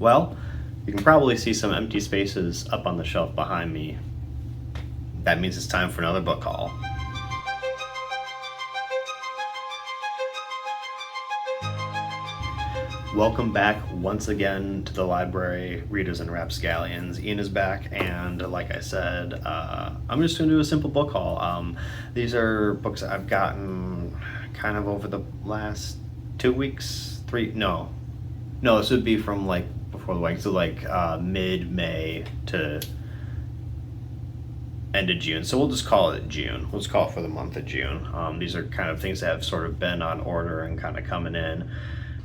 Well, you can probably see some empty spaces up on the shelf behind me. That means it's time for another book haul. Welcome back once again to the library, Readers and Rapscallions. Ian is back, and like I said, I'm just going to do a simple book haul. These are books that I've gotten kind of over the last 2 weeks, no, this would be from like before the week, so like mid-May to end of June. So we'll just call it June. We'll just call it for the month of June. These are kind of things that have sort of been on order and kind of coming in,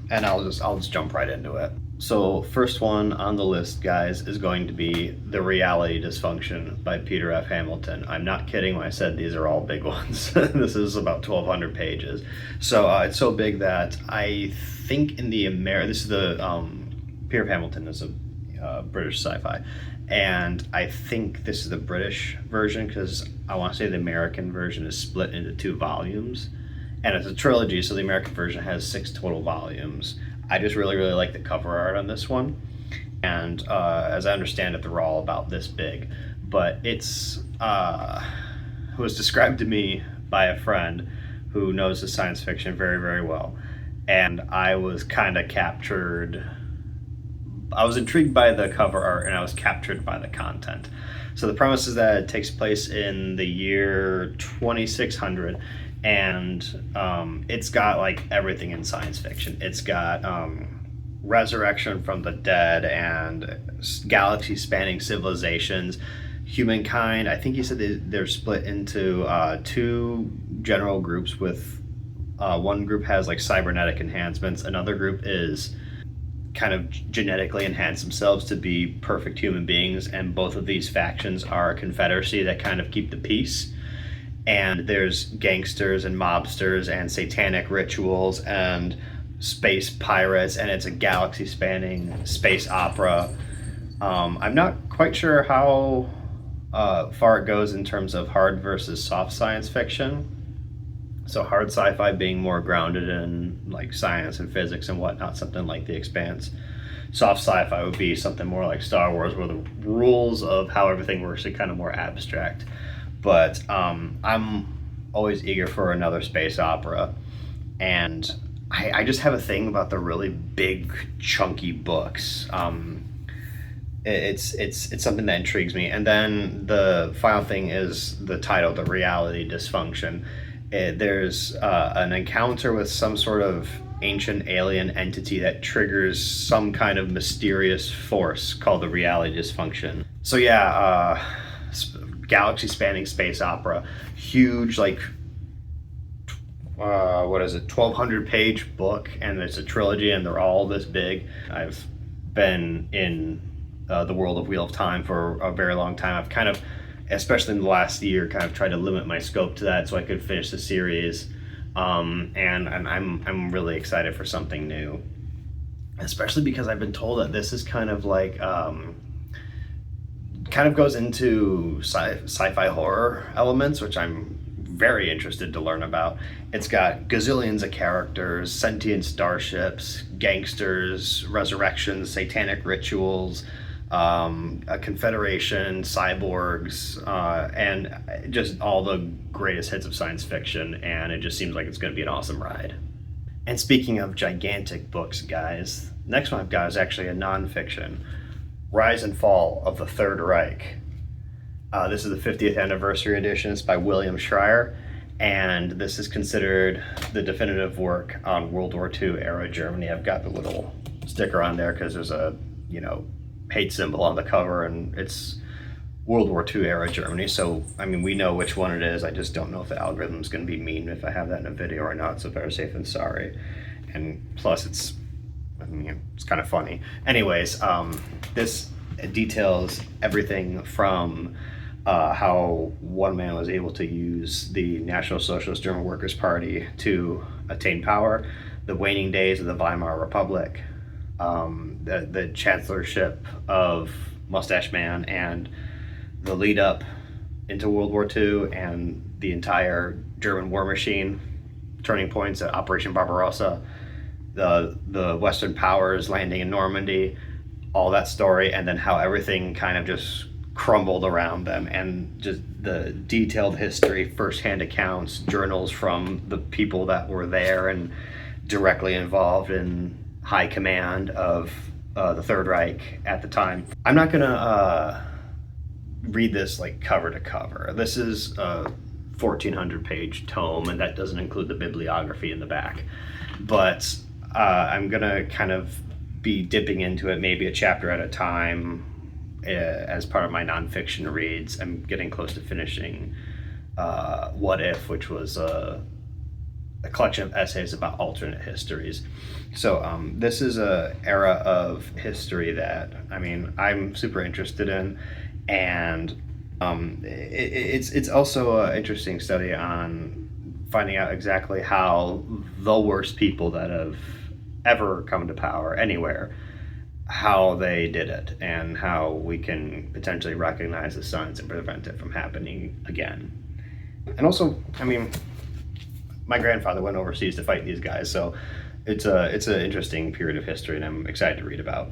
and I'll just jump right into it. So first one on the list, guys, is going to be The Reality Dysfunction by Peter F. Hamilton. I'm not kidding when I said these are all big ones. This is about 1,200 pages. So it's so big that I think in the this is the Peter F. Hamilton is a British sci-fi, and I think this is the British version because I want to say the American version is split into 2 volumes, and it's a trilogy, so the American version has 6 total volumes. I just really like the cover art on this one, and as I understand it, they're all about this big, but it's was described to me by a friend who knows the science fiction very well, and I was kind of captured. I was intrigued by the cover art and I was captured by the content. So the premise is that it takes place in the year 2600, and it's got like everything in science fiction. It's got resurrection from the dead and galaxy spanning civilizations. Humankind, I think he said they're split into 2 general groups, with one group has like cybernetic enhancements, another group is kind of genetically enhance themselves to be perfect human beings, and both of these factions are a confederacy that kind of keep the peace. And there's gangsters and mobsters and satanic rituals and space pirates, and it's a galaxy spanning space opera. I'm not quite sure how far it goes in terms of hard versus soft science fiction. So hard sci-fi being more grounded in like science and physics and whatnot, something like The Expanse. Soft sci-fi would be something more like Star Wars, where the rules of how everything works are kind of more abstract. But I'm always eager for another space opera, and I just have a thing about the really big, chunky books. It's something that intrigues me. And then the final thing is the title, The Reality Dysfunction. There's an encounter with some sort of ancient alien entity that triggers some kind of mysterious force called the Reality Dysfunction. So yeah, galaxy spanning space opera, huge, like 1,200 page book, and it's a trilogy, and they're all this big. I've been in the world of Wheel of Time for a very long time. I've kind of, especially in the last year, kind of tried to limit my scope to that so I could finish the series. And I'm really excited for something new, especially because I've been told that this is kind of like kind of goes into sci-fi horror elements, which I'm very interested to learn about. It's got gazillions of characters, sentient starships, gangsters, resurrections, satanic rituals, a confederation, cyborgs, and just all the greatest hits of science fiction, and it just seems like it's going to be an awesome ride. And speaking of gigantic books, guys, next one I've got is actually a nonfiction, Rise and Fall of the Third Reich. This is the 50th anniversary edition. It's by William Schreier, and this is considered the definitive work on World War II era Germany. I've got the little sticker on there because there's a, hate symbol on the cover, and it's World War II era Germany. So, I mean, we know which one it is. I just don't know if the algorithm's going to be mean if I have that in a video or not, so better safe than sorry. And plus, it's kind of funny. Anyways, this details everything from how one man was able to use the National Socialist German Workers' Party to attain power, the waning days of the Weimar Republic, the chancellorship of Mustache Man, and the lead up into World War II, and the entire German war machine, turning points at Operation Barbarossa, the Western powers landing in Normandy, all that story, and then how everything kind of just crumbled around them, and just the detailed history, firsthand accounts, journals from the people that were there and directly involved in high command of the Third Reich at the time. I'm not gonna read this like cover to cover. This is a 1,400 page tome, and that doesn't include the bibliography in the back. But I'm gonna kind of be dipping into it maybe a chapter at a time as part of my nonfiction reads. I'm getting close to finishing What If, which was a collection of essays about alternate histories. So this is a era of history that, I mean, I'm super interested in, and it's also an interesting study on finding out exactly how the worst people that have ever come to power anywhere, how they did it, and how we can potentially recognize the signs and prevent it from happening again. And also, I mean, my grandfather went overseas to fight these guys, so it's an interesting period of history, and I'm excited to read about.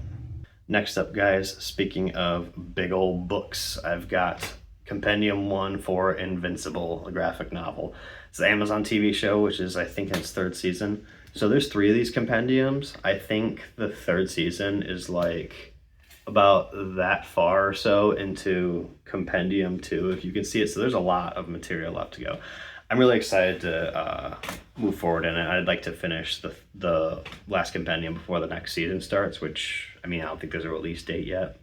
Next up, guys, speaking of big old books, I've got Compendium 1 for Invincible, a graphic novel. It's the Amazon TV show, which is, I think, in its third season. So there's 3 of these compendiums. I think the third season is like about that far or so into Compendium 2, if you can see it. So there's a lot of material left to go. I'm really excited to move forward in it. I'd like to finish the last compendium before the next season starts, which, I mean, I don't think there's a release date yet.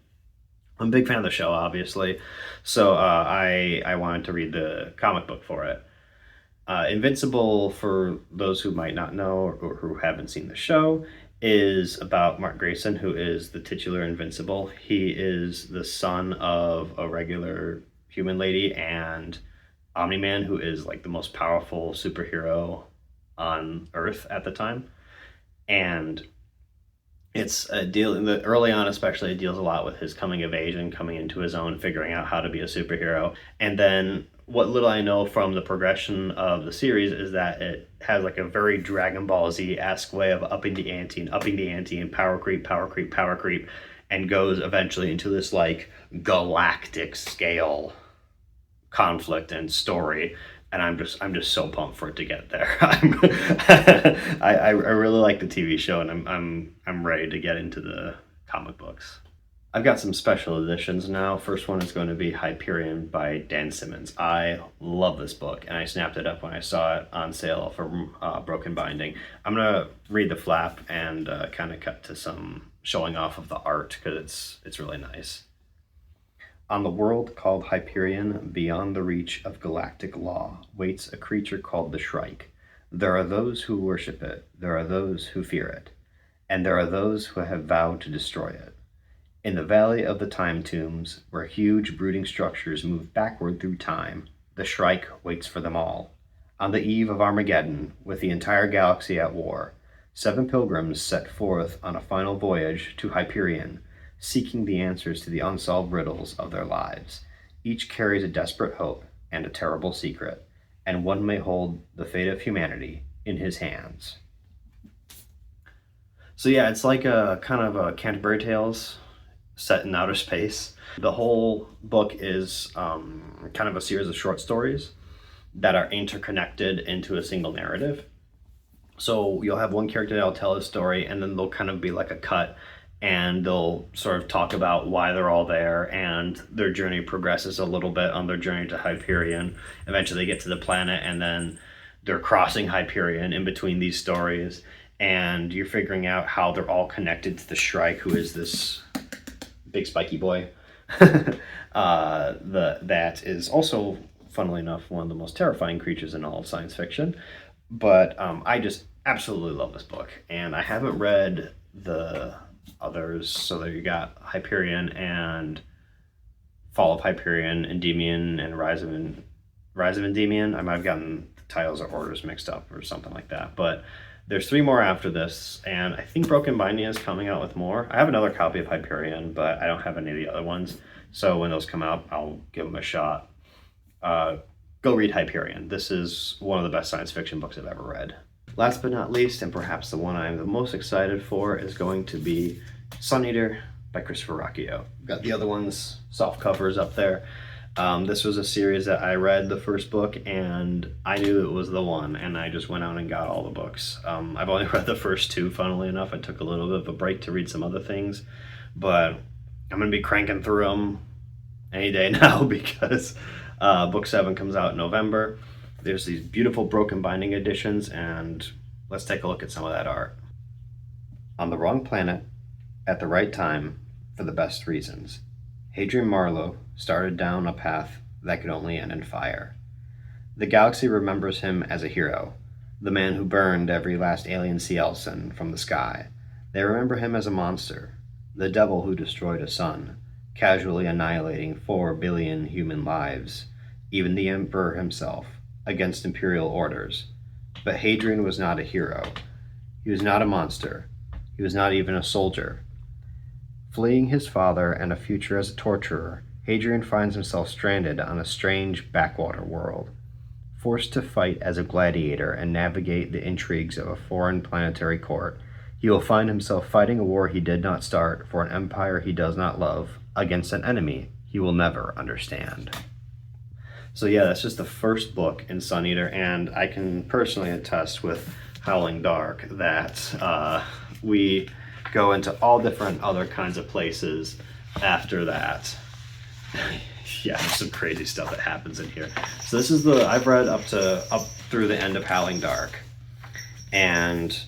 I'm a big fan of the show, obviously, so I wanted to read the comic book for it. Invincible, for those who might not know or who haven't seen the show, is about Mark Grayson, who is the titular Invincible. He is the son of a regular human lady and Omni-Man, who is like the most powerful superhero on Earth at the time. And it's a deal, early on especially, it deals a lot with his coming of age and coming into his own, figuring out how to be a superhero. And then what little I know from the progression of the series is that it has like a very Dragon Ball Z-esque way of upping the ante and power creep, and goes eventually into this like galactic scale conflict and story, and I'm just so pumped for it to get there. I really like the TV show, and I'm ready to get into the comic books. I've got some special editions now. First one is going to be Hyperion by Dan Simmons. I love this book, and I snapped it up when I saw it on sale from Broken Binding. I'm gonna read the flap and kind of cut to some showing off of the art, because it's really nice. On the world called Hyperion, beyond the reach of galactic law, waits a creature called the Shrike. There are those who worship it, there are those who fear it, and there are those who have vowed to destroy it. In the valley of the time tombs, where huge brooding structures move backward through time, the Shrike waits for them all. On the eve of Armageddon, with the entire galaxy at war, 7 pilgrims set forth on a final voyage to Hyperion, seeking the answers to the unsolved riddles of their lives. Each carries a desperate hope and a terrible secret, and one may hold the fate of humanity in his hands. So yeah, it's like a kind of a Canterbury Tales set in outer space. The whole book is kind of a series of short stories that are interconnected into a single narrative. So you'll have one character that'll tell a story, and then there'll kind of be like a cut, and they'll sort of talk about why they're all there, and their journey progresses a little bit on their journey to Hyperion. Eventually they get to the planet, and then they're crossing Hyperion in between these stories, and you're figuring out how they're all connected to the Shrike, who is this big spiky boy. That is also, funnily enough, one of the most terrifying creatures in all of science fiction. But I just absolutely love this book, and I haven't read the others. So there you got Hyperion and Fall of Hyperion, Endymion, and Rise of Endymion. I might have gotten the titles or orders mixed up or something like that. But there's 3 more after this, and I think Broken Binding is coming out with more. I have another copy of Hyperion, but I don't have any of the other ones. So when those come out, I'll give them a shot. Go read Hyperion. This is one of the best science fiction books I've ever read. Last but not least, and perhaps the one I'm the most excited for, is going to be Sun Eater by Christopher Ruocchio. Got the other ones, soft covers up there. This was a series that I read the first book and I knew it was the one, and I just went out and got all the books. I've only read the first two, funnily enough. I took a little bit of a break to read some other things, but I'm going to be cranking through them any day now because book 7 comes out in November. There's these beautiful broken binding editions, and let's take a look at some of that art. On the wrong planet, at the right time, for the best reasons, Hadrian Marlowe started down a path that could only end in fire. The galaxy remembers him as a hero, the man who burned every last alien sea elson from the sky. They remember him as a monster, the devil who destroyed a sun, casually annihilating 4 billion human lives, even the emperor himself, against imperial orders. But Hadrian was not a hero. He was not a monster. He was not even a soldier. Fleeing his father and a future as a torturer, Hadrian finds himself stranded on a strange backwater world. Forced to fight as a gladiator and navigate the intrigues of a foreign planetary court, he will find himself fighting a war he did not start for an empire he does not love, against an enemy he will never understand. So yeah, that's just the first book in Sun Eater, and I can personally attest with Howling Dark that we go into all different other kinds of places after that. Yeah, there's some crazy stuff that happens in here. So this is I've read up through the end of Howling Dark, and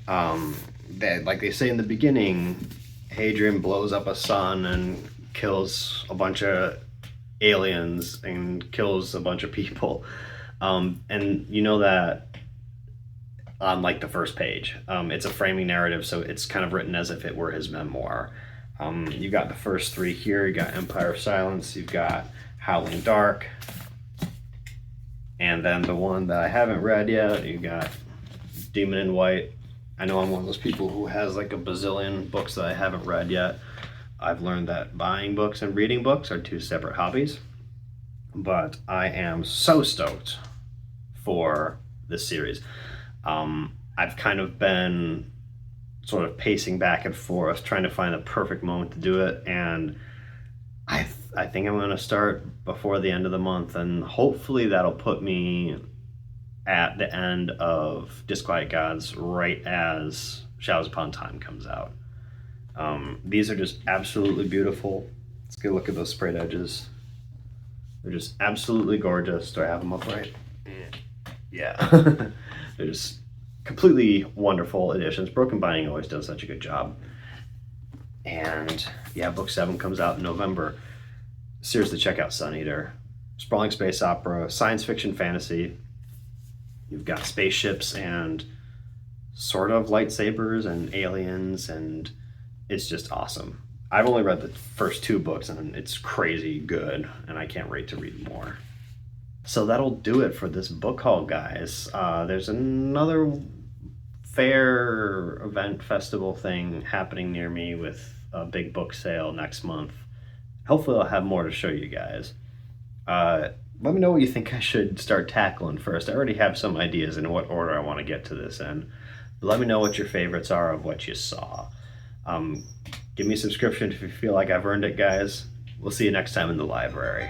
like they say in the beginning, Hadrian blows up a sun and kills a bunch of aliens and kills a bunch of people, and you know that on like the first page. It's a framing narrative, so it's kind of written as if it were his memoir. You got the first 3 here. You got Empire of Silence, you've got Howling Dark, and then the one that I haven't read yet, you got Demon in White. I know I'm one of those people who has like a bazillion books that I haven't read yet. I've learned that buying books and reading books are 2 separate hobbies, but I am so stoked for this series. I've kind of been sort of pacing back and forth, trying to find the perfect moment to do it, and I think I'm going to start before the end of the month, and hopefully that'll put me at the end of Disquiet Gods right as Shadows Upon Time comes out. These are just absolutely beautiful. Let's get a look at those sprayed edges. They're just absolutely gorgeous. Do I have them up right? Yeah. They're just completely wonderful editions. Broken Binding always does such a good job. And yeah, book 7 comes out in November. Seriously, check out Sun Eater. Sprawling space opera, science fiction fantasy. You've got spaceships and sort of lightsabers and aliens, and it's just awesome. I've only read the first 2 books and it's crazy good, and I can't wait to read more. So that'll do it for this book haul, guys. There's another fair event festival thing happening near me with a big book sale next month. Hopefully I'll have more to show you guys. Let me know what you think I should start tackling first. I already have some ideas in what order I want to get to this in. But let me know what your favorites are of what you saw. Give me a subscription if you feel like I've earned it, guys. We'll see you next time in the library.